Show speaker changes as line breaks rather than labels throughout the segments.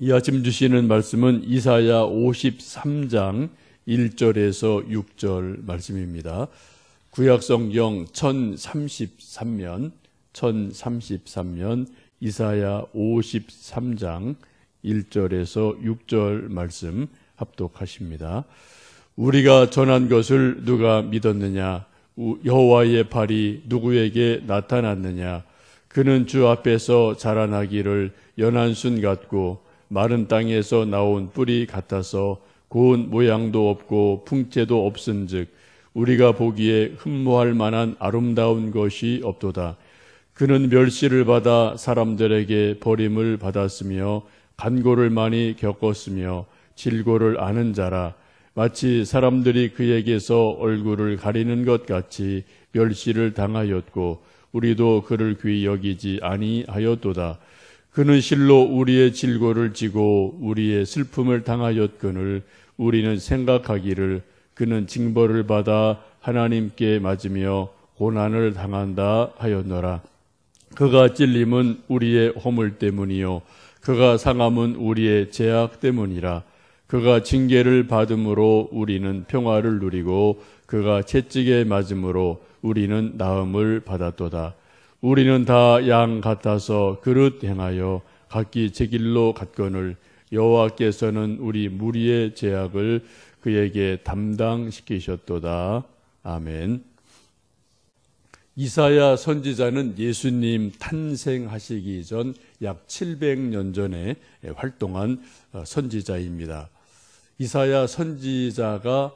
이 아침 주시는 말씀은 이사야 53장 1절에서 6절 말씀입니다. 구약성경 1033면 이사야 53장 1절에서 6절 말씀 합독하십니다. 우리가 전한 것을 누가 믿었느냐? 여호와의 발이 누구에게 나타났느냐? 그는 주 앞에서 자라나기를 연한순 같고 마른 땅에서 나온 뿌리 같아서 고운 모양도 없고 풍채도 없은즉 우리가 보기에 흠모할 만한 아름다운 것이 없도다. 그는 멸시를 받아 사람들에게 버림을 받았으며 간고를 많이 겪었으며 질고를 아는 자라. 마치 사람들이 그에게서 얼굴을 가리는 것 같이 멸시를 당하였고 우리도 그를 귀히 여기지 아니하였도다. 그는 실로 우리의 질고를 지고 우리의 슬픔을 당하였거늘 우리는 생각하기를 그는 징벌을 받아 하나님께 맞으며 고난을 당한다 하였노라. 그가 찔림은 우리의 허물 때문이요 그가 상함은 우리의 죄악 때문이라. 그가 징계를 받음으로 우리는 평화를 누리고 그가 채찍에 맞음으로 우리는 나음을 받았도다. 우리는 다 양 같아서 그릇 행하여 각기 제 길로 갔거늘 여호와께서는 우리 무리의 죄악을 그에게 담당시키셨도다. 아멘. 이사야 선지자는 예수님 탄생하시기 전 약 700년 전에 활동한 선지자입니다. 이사야 선지자가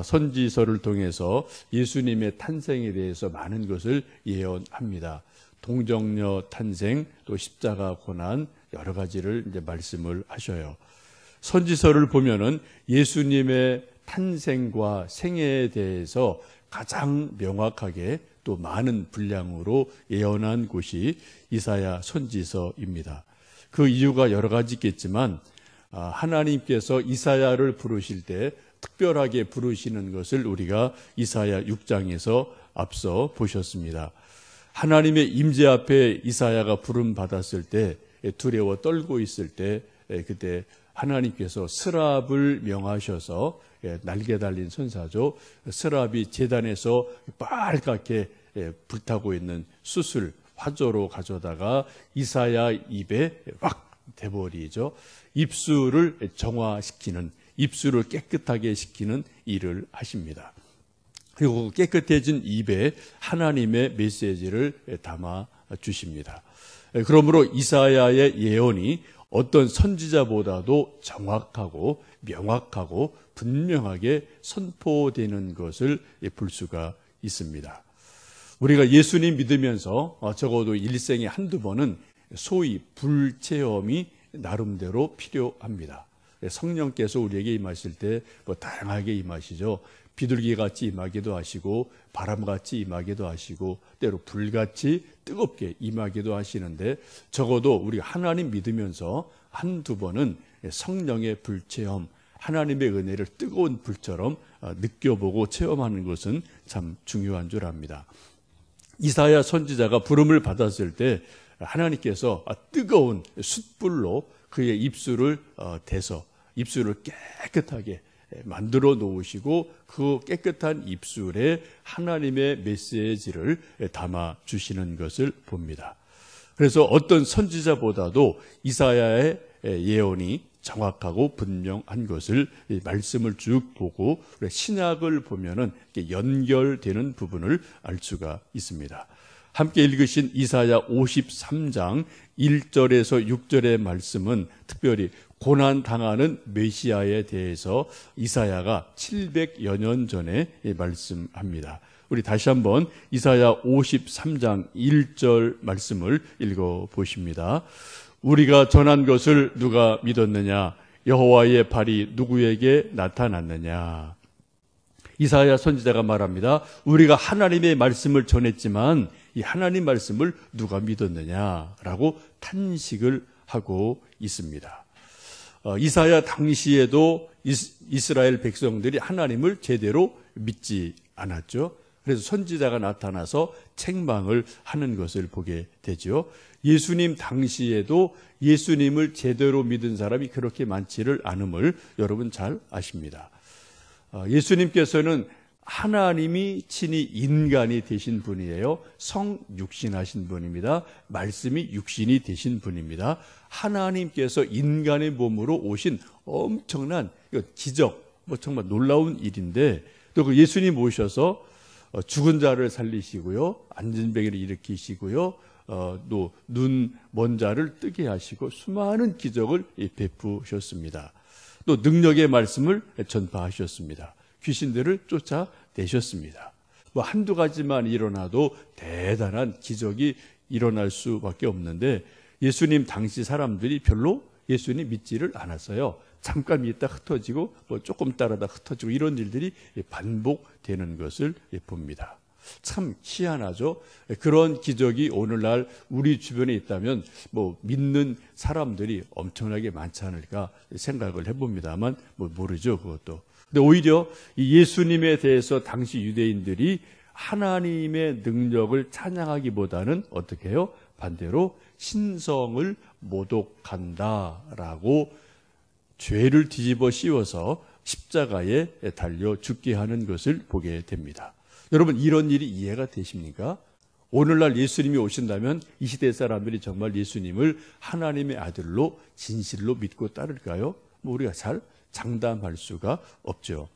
선지서를 통해서 예수님의 탄생에 대해서 많은 것을 예언합니다. 동정녀 탄생, 또 십자가 고난, 여러 가지를 이제 말씀을 하셔요. 선지서를 보면은 예수님의 탄생과 생애에 대해서 가장 명확하게 또 많은 분량으로 예언한 곳이 이사야 선지서입니다. 그 이유가 여러 가지 있겠지만 하나님께서 이사야를 부르실 때 특별하게 부르시는 것을 우리가 이사야 6장에서 앞서 보셨습니다. 하나님의 임재 앞에 이사야가 부름 받았을 때 두려워 떨고 있을 때 그때 하나님께서 스랍을 명하셔서 날개 달린 선사죠. 스랍이 제단에서 빨갛게 불타고 있는 숯을 화조로 가져다가 이사야 입에 확 대버리죠. 입술을 정화시키는, 입술을 깨끗하게 시키는 일을 하십니다. 그리고 깨끗해진 입에 하나님의 메시지를 담아 주십니다. 그러므로 이사야의 예언이 어떤 선지자보다도 정확하고 명확하고 분명하게 선포되는 것을 볼 수가 있습니다. 우리가 예수님 믿으면서 적어도 일생에 한두 번은 소위 불체험이 나름대로 필요합니다. 성령께서 우리에게 임하실 때 다양하게 임하시죠. 비둘기같이 임하기도 하시고 바람같이 임하기도 하시고 때로 불같이 뜨겁게 임하기도 하시는데 적어도 우리가 하나님 믿으면서 한두 번은 성령의 불체험, 하나님의 은혜를 뜨거운 불처럼 느껴보고 체험하는 것은 참 중요한 줄 압니다. 이사야 선지자가 부름을 받았을 때 하나님께서 뜨거운 숯불로 그의 입술을 대서 입술을 깨끗하게 만들어 놓으시고 그 깨끗한 입술에 하나님의 메시지를 담아 주시는 것을 봅니다. 그래서 어떤 선지자보다도 이사야의 예언이 정확하고 분명한 것을 말씀을 쭉 보고 신약을 보면은 연결되는 부분을 알 수가 있습니다. 함께 읽으신 이사야 53장 1절에서 6절의 말씀은 특별히 고난당하는 메시아에 대해서 이사야가 700여 년 전에 말씀합니다. 우리 다시 한번 이사야 53장 1절 말씀을 읽어보십니다. 우리가 전한 것을 누가 믿었느냐? 여호와의 발이 누구에게 나타났느냐? 이사야 선지자가 말합니다. 우리가 하나님의 말씀을 전했지만 이 하나님 말씀을 누가 믿었느냐라고 탄식을 하고 있습니다. 이사야 당시에도 이스라엘 백성들이 하나님을 제대로 믿지 않았죠. 그래서 선지자가 나타나서 책망을 하는 것을 보게 되죠. 예수님 당시에도 예수님을 제대로 믿은 사람이 그렇게 많지를 않음을 여러분 잘 아십니다. 예수님께서는 하나님이 친히 인간이 되신 분이에요. 성육신하신 분입니다. 말씀이 육신이 되신 분입니다. 하나님께서 인간의 몸으로 오신 엄청난 기적, 정말 놀라운 일인데, 또 그 예수님 오셔서 죽은 자를 살리시고요, 안진뱅이를 일으키시고요, 또 눈 먼 자를 뜨게 하시고 수많은 기적을 베푸셨습니다. 또 능력의 말씀을 전파하셨습니다. 귀신들을 쫓아내셨습니다. 한두 가지만 일어나도 대단한 기적이 일어날 수밖에 없는데, 예수님 당시 사람들이 별로 예수님 믿지를 않았어요. 잠깐 있다 흩어지고 조금 따라다 흩어지고 이런 일들이 반복되는 것을 봅니다. 참 희한하죠. 그런 기적이 오늘날 우리 주변에 있다면 믿는 사람들이 엄청나게 많지 않을까 생각을 해봅니다만 모르죠, 그것도. 근데 오히려 이 예수님에 대해서 당시 유대인들이 하나님의 능력을 찬양하기보다는 어떻게 해요? 반대로 신성을 모독한다라고 죄를 뒤집어 씌워서 십자가에 달려 죽게 하는 것을 보게 됩니다. 여러분, 이런 일이 이해가 되십니까? 오늘날 예수님이 오신다면 이 시대 사람들이 정말 예수님을 하나님의 아들로 진실로 믿고 따를까요? 우리가 잘 장담할 수가 없죠.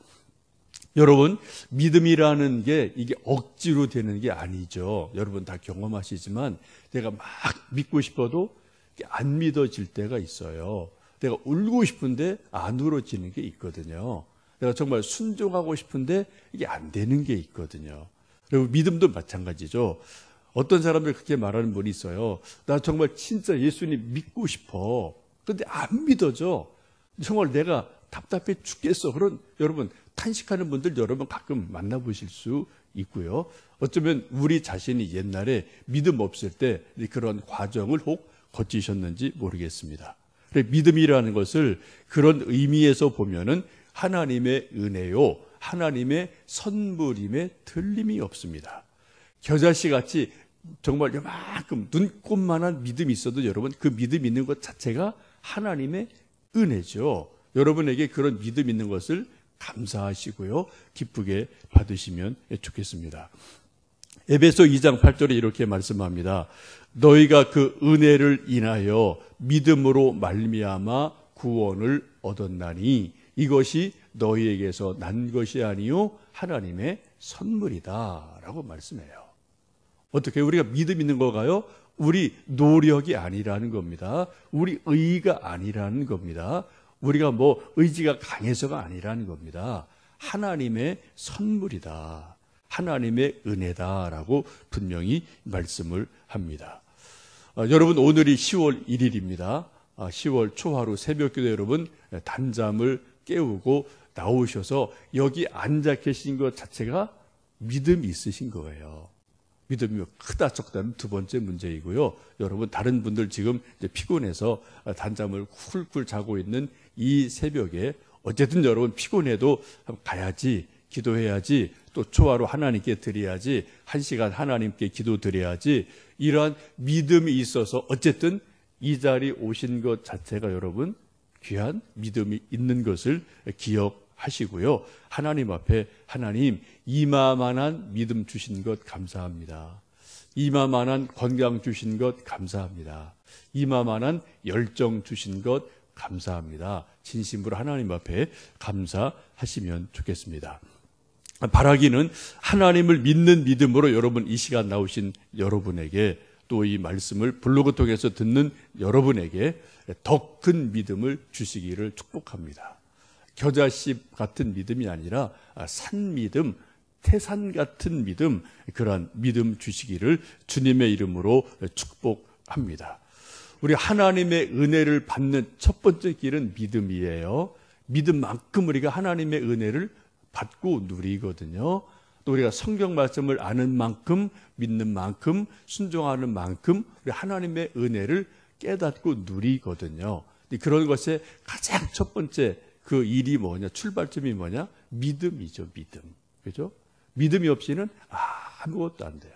여러분, 믿음이라는 게 이게 억지로 되는 게 아니죠. 여러분 다 경험하시지만 내가 막 믿고 싶어도 안 믿어질 때가 있어요. 내가 울고 싶은데 안 울어지는 게 있거든요. 내가 정말 순종하고 싶은데 이게 안 되는 게 있거든요. 그리고 믿음도 마찬가지죠. 어떤 사람들 그렇게 말하는 분이 있어요. 나 정말 진짜 예수님 믿고 싶어. 근데 안 믿어져. 정말 내가 답답해 죽겠어. 그런 여러분 탄식하는 분들 여러분 가끔 만나보실 수 있고요. 어쩌면 우리 자신이 옛날에 믿음 없을 때 그런 과정을 혹 거치셨는지 모르겠습니다. 믿음이라는 것을 그런 의미에서 보면은 하나님의 은혜요, 하나님의 선물임에 틀림이 없습니다. 겨자씨 같이 정말 요만큼 눈꼽만한 믿음이 있어도 여러분 그 믿음 있는 것 자체가 하나님의 은혜죠. 여러분에게 그런 믿음 있는 것을 감사하시고요, 기쁘게 받으시면 좋겠습니다. 에베소 2장 8절에 이렇게 말씀합니다. 너희가 그 은혜를 인하여 믿음으로 말미암아 구원을 얻었나니 이것이 너희에게서 난 것이 아니요 하나님의 선물이다 라고 말씀해요. 어떻게 우리가 믿음 있는 거가요? 우리 노력이 아니라는 겁니다. 우리 의의가 아니라는 겁니다. 우리가 의지가 강해서가 아니라는 겁니다. 하나님의 선물이다. 하나님의 은혜다라고 분명히 말씀을 합니다. 여러분, 오늘이 10월 1일입니다. 10월 초하루 새벽기도 여러분 단잠을 깨우고 나오셔서 여기 앉아 계신 것 자체가 믿음이 있으신 거예요. 믿음이 크다 적다는 두 번째 문제이고요. 여러분, 다른 분들 지금 이제 피곤해서 단잠을 쿨쿨 자고 있는 이 새벽에 어쨌든 여러분 피곤해도 가야지, 기도해야지, 또 초하루 하나님께 드려야지, 1시간 하나님께 기도 드려야지, 이러한 믿음이 있어서 어쨌든 이 자리에 오신 것 자체가 여러분 귀한 믿음이 있는 것을 기억하시고요. 하나님 앞에 하나님 이마만한 믿음 주신 것 감사합니다. 이마만한 건강 주신 것 감사합니다. 이마만한 열정 주신 것 감사합니다. 진심으로 하나님 앞에 감사하시면 좋겠습니다. 바라기는 하나님을 믿는 믿음으로 여러분 이 시간 나오신 여러분에게 또 이 말씀을 블로그 통해서 듣는 여러분에게 더 큰 믿음을 주시기를 축복합니다. 겨자씨 같은 믿음이 아니라 산 믿음, 태산 같은 믿음, 그러한 믿음 주시기를 주님의 이름으로 축복합니다. 우리 하나님의 은혜를 받는 첫 번째 길은 믿음이에요. 믿음만큼 우리가 하나님의 은혜를 받고 누리거든요. 또 우리가 성경 말씀을 아는 만큼, 믿는 만큼, 순종하는 만큼 우리 하나님의 은혜를 깨닫고 누리거든요. 그런 것의 가장 첫 번째 그 일이 뭐냐, 출발점이 뭐냐? 믿음이죠, 믿음. 그죠? 믿음이 없이는 아무것도 안 돼요.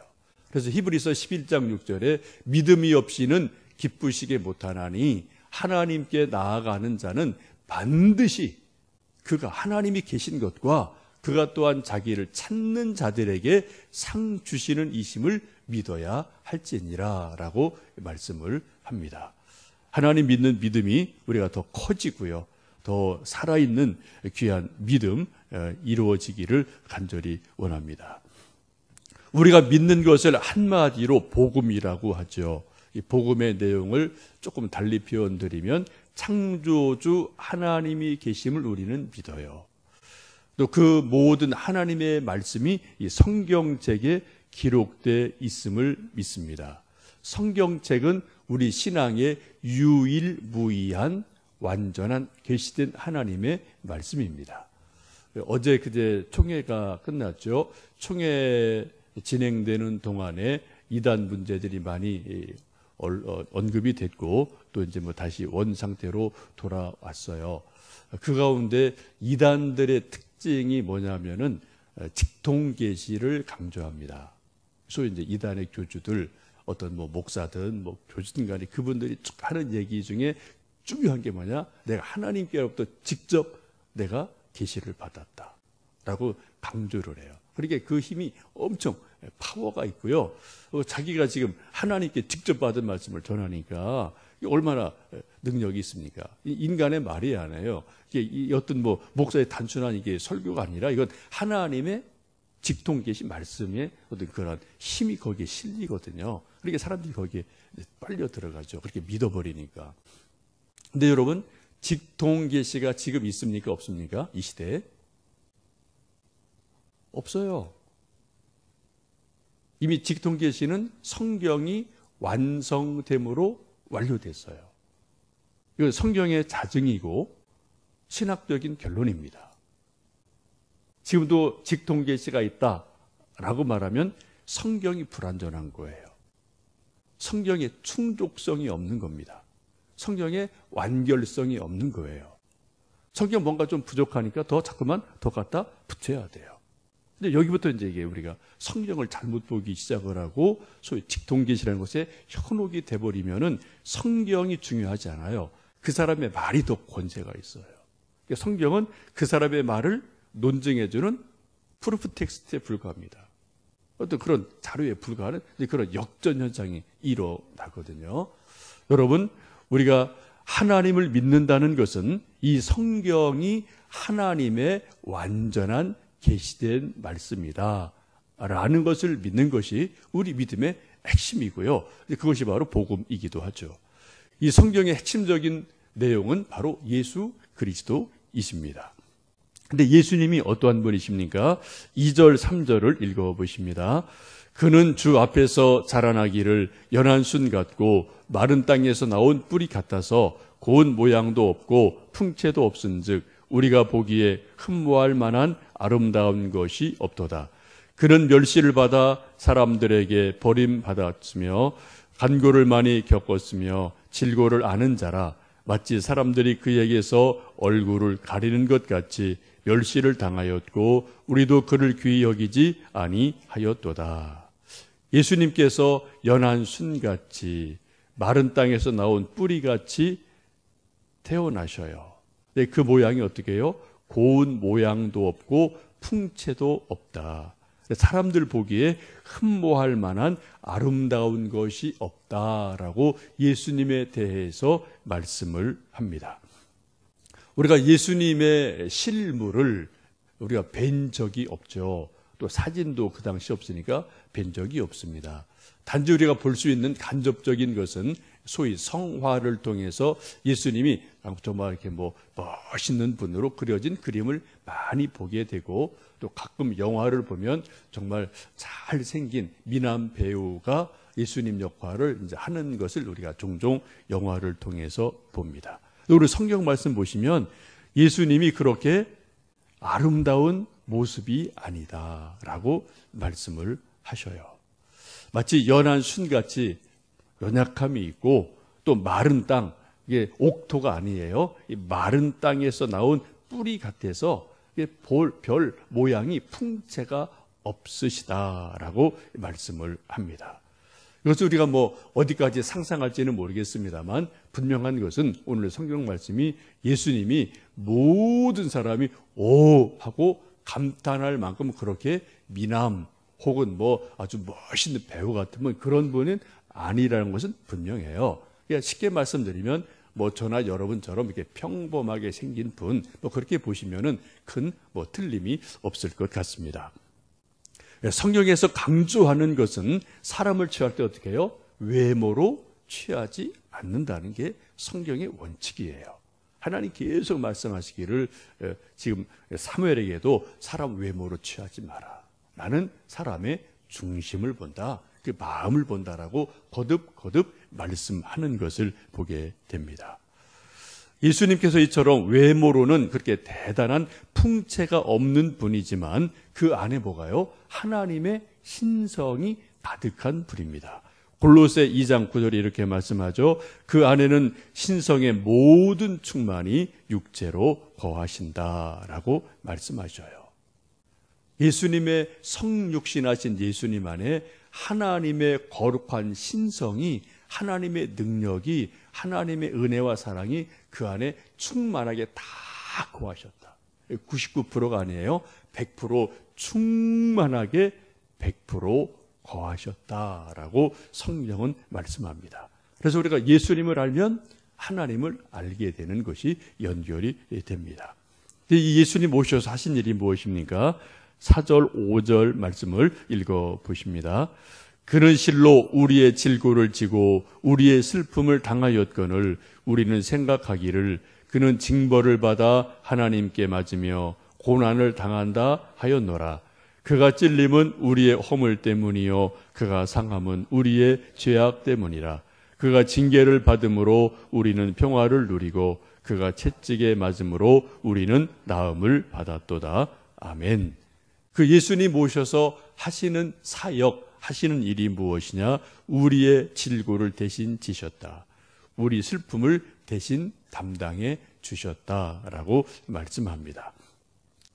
그래서 히브리서 11장 6절에 믿음이 없이는 기쁘시게 못하나니 하나님께 나아가는 자는 반드시 그가 하나님이 계신 것과 그가 또한 자기를 찾는 자들에게 상 주시는 이심을 믿어야 할지니라 라고 말씀을 합니다. 하나님 믿는 믿음이 우리가 더 커지고요, 더 살아있는 귀한 믿음 이루어지기를 간절히 원합니다. 우리가 믿는 것을 한마디로 복음이라고 하죠. 이 복음의 내용을 조금 달리 표현드리면 창조주 하나님이 계심을 우리는 믿어요. 또 그 모든 하나님의 말씀이 이 성경책에 기록되어 있음을 믿습니다. 성경책은 우리 신앙의 유일무이한 완전한 계시된 하나님의 말씀입니다. 어제 그제 총회가 끝났죠. 총회 진행되는 동안에 이단 문제들이 많이 언급이 됐고 또 이제 뭐 다시 원 상태로 돌아왔어요. 그 가운데 이단들의 특징이 뭐냐면은 직통계시를 강조합니다. 소위 이제 이단의 교주들, 어떤 뭐 목사든 뭐 교주든 간에 그분들이 쭉 하는 얘기 중에 중요한 게 뭐냐? 내가 하나님께로부터 직접 내가 계시를 받았다라고 강조를 해요. 그러니까 그 힘이 엄청 파워가 있고요. 자기가 지금 하나님께 직접 받은 말씀을 전하니까 얼마나 능력이 있습니까? 인간의 말이 아니에요. 이게 어떤 뭐 목사의 단순한 이게 설교가 아니라 이건 하나님의 직통 계신 말씀에 어떤 그런 힘이 거기에 실리거든요. 그러니까 사람들이 거기에 빨려 들어가죠. 그렇게 믿어버리니까. 근데 여러분, 직통 계시가 지금 있습니까? 없습니까? 이 시대에? 없어요. 이미 직통 계시는 성경이 완성됨으로 완료됐어요. 이건 성경의 자증이고 신학적인 결론입니다. 지금도 직통 계시가 있다라고 말하면 성경이 불완전한 거예요. 성경에 충족성이 없는 겁니다. 성경에 완결성이 없는 거예요. 성경 뭔가 좀 부족하니까 자꾸만 더 갖다 붙여야 돼요. 근데 여기부터 이제 이게 우리가 성경을 잘못 보기 시작을 하고 소위 직통계시라는 것에 현혹이 돼버리면은 성경이 중요하지 않아요. 그 사람의 말이 더 권세가 있어요. 그러니까 성경은 그 사람의 말을 논증해주는 프루프 텍스트에 불과합니다. 어떤 그런 자료에 불과하는 그런 역전 현상이 일어나거든요. 여러분, 우리가 하나님을 믿는다는 것은 이 성경이 하나님의 완전한 계시된 말씀이다 라는 것을 믿는 것이 우리 믿음의 핵심이고요. 그것이 바로 복음이기도 하죠. 이 성경의 핵심적인 내용은 바로 예수 그리스도이십니다. 근데 예수님이 어떠한 분이십니까? 2절 3절을 읽어보십니다. 그는 주 앞에서 자라나기를 연한 순 같고 마른 땅에서 나온 뿌리 같아서 고운 모양도 없고 풍채도 없은즉 우리가 보기에 흠모할 만한 아름다운 것이 없도다. 그는 멸시를 받아 사람들에게 버림받았으며 간고를 많이 겪었으며 질고를 아는 자라. 마치 사람들이 그에게서 얼굴을 가리는 것 같이 멸시를 당하였고 우리도 그를 귀히 여기지 아니하였도다. 예수님께서 연한 순같이 마른 땅에서 나온 뿌리같이 태어나셔요. 근데 그 모양이 어떻게 해요? 고운 모양도 없고 풍채도 없다. 사람들 보기에 흠모할 만한 아름다운 것이 없다라고 예수님에 대해서 말씀을 합니다. 우리가 예수님의 실물을 우리가 뵌 적이 없죠. 또 사진도 그 당시 없으니까 뵌 적이 없습니다. 단지 우리가 볼 수 있는 간접적인 것은 소위 성화를 통해서 예수님이 정말 이렇게 뭐 멋있는 분으로 그려진 그림을 많이 보게 되고 또 가끔 영화를 보면 정말 잘생긴 미남 배우가 예수님 역할을 이제 하는 것을 우리가 종종 영화를 통해서 봅니다. 우리 성경 말씀 보시면 예수님이 그렇게 아름다운 모습이 아니다라고 말씀을 하셔요. 마치 연한 순같이 연약함이 있고 또 마른 땅, 이게 옥토가 아니에요. 이 마른 땅에서 나온 뿌리 같아서 별 모양이 풍채가 없으시다라고 말씀을 합니다. 이것을 우리가 어디까지 상상할지는 모르겠습니다만 분명한 것은 오늘 성경 말씀이 예수님이 모든 사람이 오 하고 감탄할 만큼 그렇게 미남 혹은 아주 멋있는 배우 같으면 그런 분은 아니라는 것은 분명해요. 그러니까 쉽게 말씀드리면 저나 여러분처럼 이렇게 평범하게 생긴 분 그렇게 보시면은 큰 틀림이 없을 것 같습니다. 성경에서 강조하는 것은 사람을 취할 때 어떻게 해요? 외모로 취하지 않는다는 게 성경의 원칙이에요. 하나님 계속 말씀하시기를 지금 사무엘에게도 사람 외모로 취하지 마라. 나는 사람의 중심을 본다. 그 마음을 본다라고 거듭 말씀하는 것을 보게 됩니다. 예수님께서 이처럼 외모로는 그렇게 대단한 풍채가 없는 분이지만 그 안에 뭐가요? 하나님의 신성이 가득한 분입니다. 골로새 2장 9절에 이렇게 말씀하죠. 그 안에는 신성의 모든 충만이 육체로 거하신다라고 말씀하셔요. 예수님의 성육신하신 예수님 안에 하나님의 거룩한 신성이, 하나님의 능력이, 하나님의 은혜와 사랑이 그 안에 충만하게 다 거하셨다. 99%가 아니에요. 100% 충만하게 100% 거하셨다라고 성경은 말씀합니다. 그래서 우리가 예수님을 알면 하나님을 알게 되는 것이 연결이 됩니다. 이 예수님 오셔서 하신 일이 무엇입니까? 4절, 5절 말씀을 읽어보십니다. 그는 실로 우리의 질고를 지고 우리의 슬픔을 당하였거늘 우리는 생각하기를 그는 징벌을 받아 하나님께 맞으며 고난을 당한다 하였노라. 그가 찔림은 우리의 허물 때문이요 그가 상함은 우리의 죄악 때문이라. 그가 징계를 받음으로 우리는 평화를 누리고 그가 채찍에 맞음으로 우리는 나음을 받았도다. 아멘. 그 예수님 모셔서 하시는 사역, 하시는 일이 무엇이냐? 우리의 질고를 대신 지셨다. 우리 슬픔을 대신 담당해 주셨다라고 말씀합니다.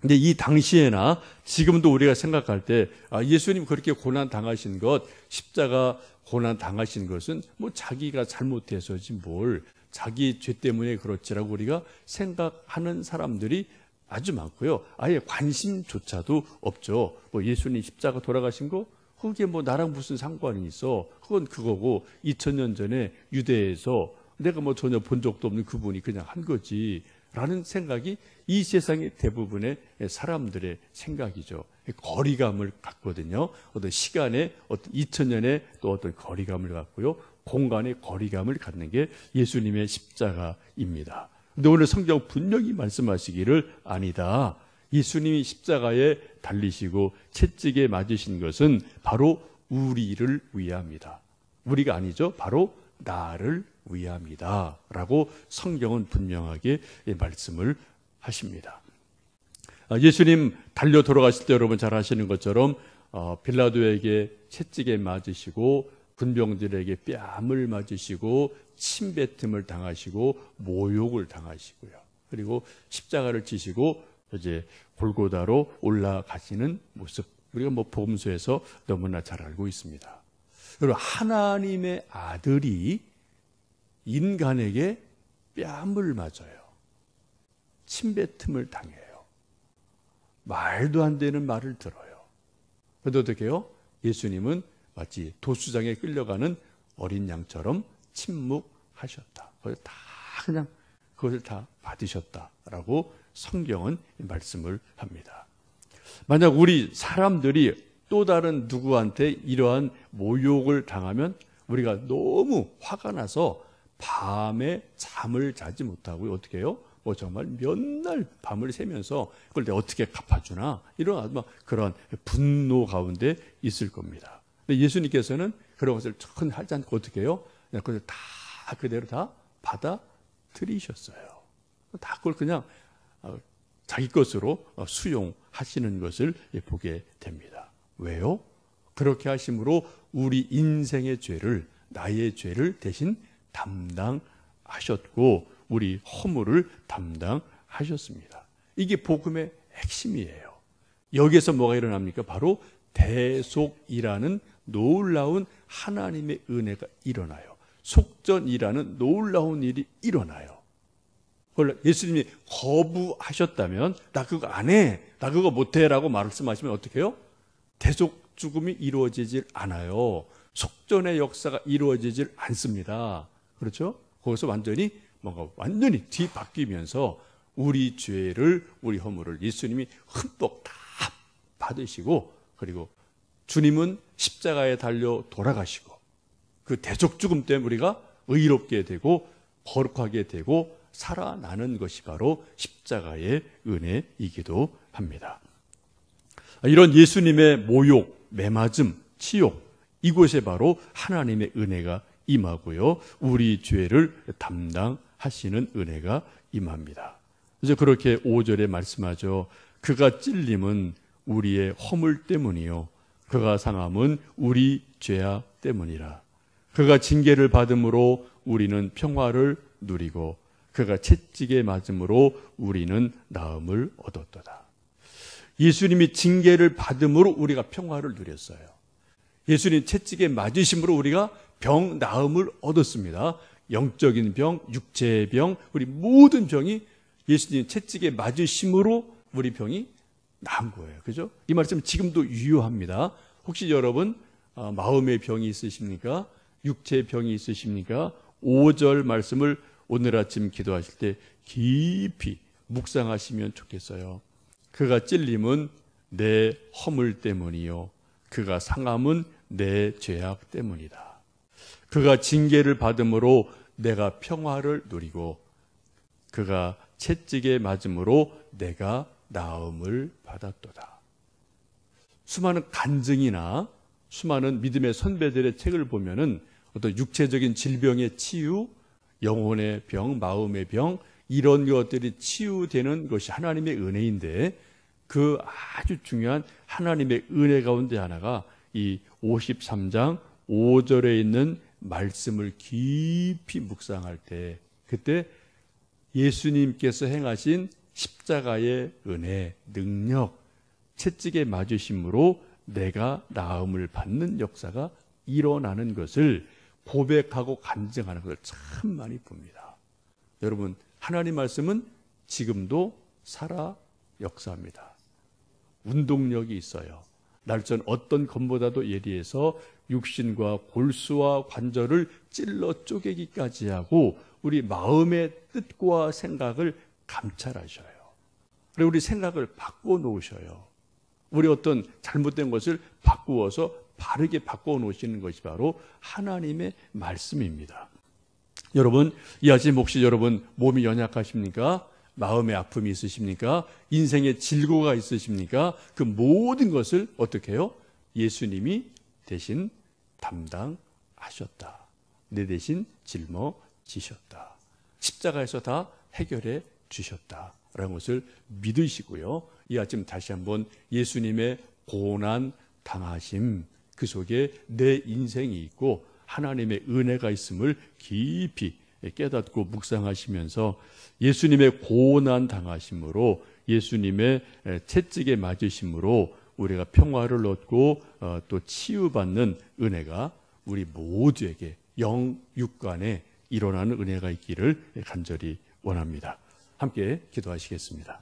근데 이 당시에나 지금도 우리가 생각할 때 예수님 그렇게 고난 당하신 것, 십자가 고난 당하신 것은 자기가 잘못해서지 뭘 자기 죄 때문에 그렇지라고 우리가 생각하는 사람들이 아주 많고요. 아예 관심조차도 없죠. 예수님 십자가 돌아가신 거 그게 나랑 무슨 상관이 있어? 그건 그거고 2000년 전에 유대에서 내가 전혀 본 적도 없는 그분이 그냥 한 거지. 라는 생각이 이 세상의 대부분의 사람들의 생각이죠. 거리감을 갖거든요. 어떤 시간에 어떤 2000년에 또 어떤 거리감을 갖고요. 공간의 거리감을 갖는 게 예수님의 십자가입니다. 근데 오늘 성경 분명히 말씀하시기를 아니다. 예수님이 십자가에 달리시고 채찍에 맞으신 것은 바로 우리를 위함이다. 우리가 아니죠. 바로 나를 위함이다. 라고 성경은 분명하게 말씀을 하십니다. 예수님 달려 돌아가실 때 여러분 잘 아시는 것처럼 빌라도에게 채찍에 맞으시고 군병들에게 뺨을 맞으시고 침뱉음을 당하시고 모욕을 당하시고요. 그리고 십자가를 지시고 이제 골고다로 올라가시는 모습 우리가 복음서에서 너무나 잘 알고 있습니다. 그리고 하나님의 아들이 인간에게 뺨을 맞아요. 침뱉음을 당해요. 말도 안 되는 말을 들어요. 그런데 어떻게 해요? 예수님은 마치 도수장에 끌려가는 어린 양처럼 침묵하셨다. 그것을 다 받으셨다라고 성경은 말씀을 합니다. 만약 우리 사람들이 또 다른 누구한테 이러한 모욕을 당하면 우리가 너무 화가 나서 밤에 잠을 자지 못하고 어떻게 해요? 정말 몇 날 밤을 새면서 그걸 내가 어떻게 갚아주나 이런 그런 분노 가운데 있을 겁니다. 근데 예수님께서는 그런 것을 전 하지 않고 어떻게 해요? 그냥 그걸 다 그대로 다 받아들이셨어요. 다 그걸 그냥 자기 것으로 수용하시는 것을 보게 됩니다. 왜요? 그렇게 하심으로 우리 인생의 죄를, 나의 죄를 대신 담당하셨고 우리 허물을 담당하셨습니다. 이게 복음의 핵심이에요. 여기에서 뭐가 일어납니까? 바로 대속이라는 놀라운 하나님의 은혜가 일어나요. 속전이라는 놀라운 일이 일어나요. 원래 예수님이 거부하셨다면 나 그거 안 해, 나 그거 못해 라고 말씀하시면 어떻게 해요? 대속 죽음이 이루어지질 않아요. 속전의 역사가 이루어지질 않습니다. 그렇죠? 거기서 완전히 뒤바뀌면서 우리 죄를, 우리 허물을 예수님이 흠뻑 다 받으시고, 그리고 주님은 십자가에 달려 돌아가시고, 그 대속 죽음 때문에 우리가 의롭게 되고 거룩하게 되고 살아나는 것이 바로 십자가의 은혜이기도 합니다. 이런 예수님의 모욕, 매맞음, 치욕, 이곳에 바로 하나님의 은혜가 임하고요, 우리 죄를 담당하시는 은혜가 임합니다. 그래서 그렇게 5절에 말씀하죠. 그가 찔림은 우리의 허물 때문이요, 그가 상함은 우리 죄악 때문이라. 그가 징계를 받음으로 우리는 평화를 누리고 그가 채찍에 맞음으로 우리는 나음을 얻었도다. 예수님이 징계를 받음으로 우리가 평화를 누렸어요. 예수님 채찍에 맞으심으로 우리가 병 나음을 얻었습니다. 영적인 병, 육체의 병, 우리 모든 병이 예수님 채찍에 맞으심으로 우리 병이 나은 거예요. 그죠? 이 말씀은 지금도 유효합니다. 혹시 여러분 마음의 병이 있으십니까? 육체의 병이 있으십니까? 5절 말씀을 오늘 아침 기도하실 때 깊이 묵상하시면 좋겠어요. 그가 찔림은 내 허물 때문이요, 그가 상함은 내 죄악 때문이다. 그가 징계를 받음으로 내가 평화를 누리고 그가 채찍에 맞음으로 내가 나음을 받았도다. 수많은 간증이나 수많은 믿음의 선배들의 책을 보면은 어떤 육체적인 질병의 치유, 영혼의 병, 마음의 병, 이런 것들이 치유되는 것이 하나님의 은혜인데, 그 아주 중요한 하나님의 은혜 가운데 하나가 이 53장 5절에 있는 말씀을 깊이 묵상할 때, 그때 예수님께서 행하신 십자가의 은혜, 능력, 채찍에 맞으심으로 내가 나음을 받는 역사가 일어나는 것을 고백하고 간증하는 것을 참 많이 봅니다. 여러분, 하나님 말씀은 지금도 살아 역사합니다. 운동력이 있어요. 날전 어떤 검보다도 예리해서 육신과 골수와 관절을 찔러 쪼개기까지 하고 우리 마음의 뜻과 생각을 감찰하셔요. 그리고 우리 생각을 바꿔놓으셔요. 우리 어떤 잘못된 것을 바꾸어서 바르게 바꿔놓으시는 것이 바로 하나님의 말씀입니다. 여러분, 이 아침 혹시 여러분 몸이 연약하십니까? 마음의 아픔이 있으십니까? 인생의 질고가 있으십니까? 그 모든 것을 어떻게 해요? 예수님이 대신 담당하셨다. 내 대신 짊어지셨다. 십자가에서 다 해결해 주셨다라는 것을 믿으시고요. 이 아침 다시 한번 예수님의 고난 당하심, 그 속에 내 인생이 있고 하나님의 은혜가 있음을 깊이 깨닫고 묵상하시면서 예수님의 고난 당하심으로, 예수님의 채찍에 맞으심으로 우리가 평화를 얻고 또 치유받는 은혜가 우리 모두에게 영육간에 일어나는 은혜가 있기를 간절히 원합니다. 함께 기도하시겠습니다.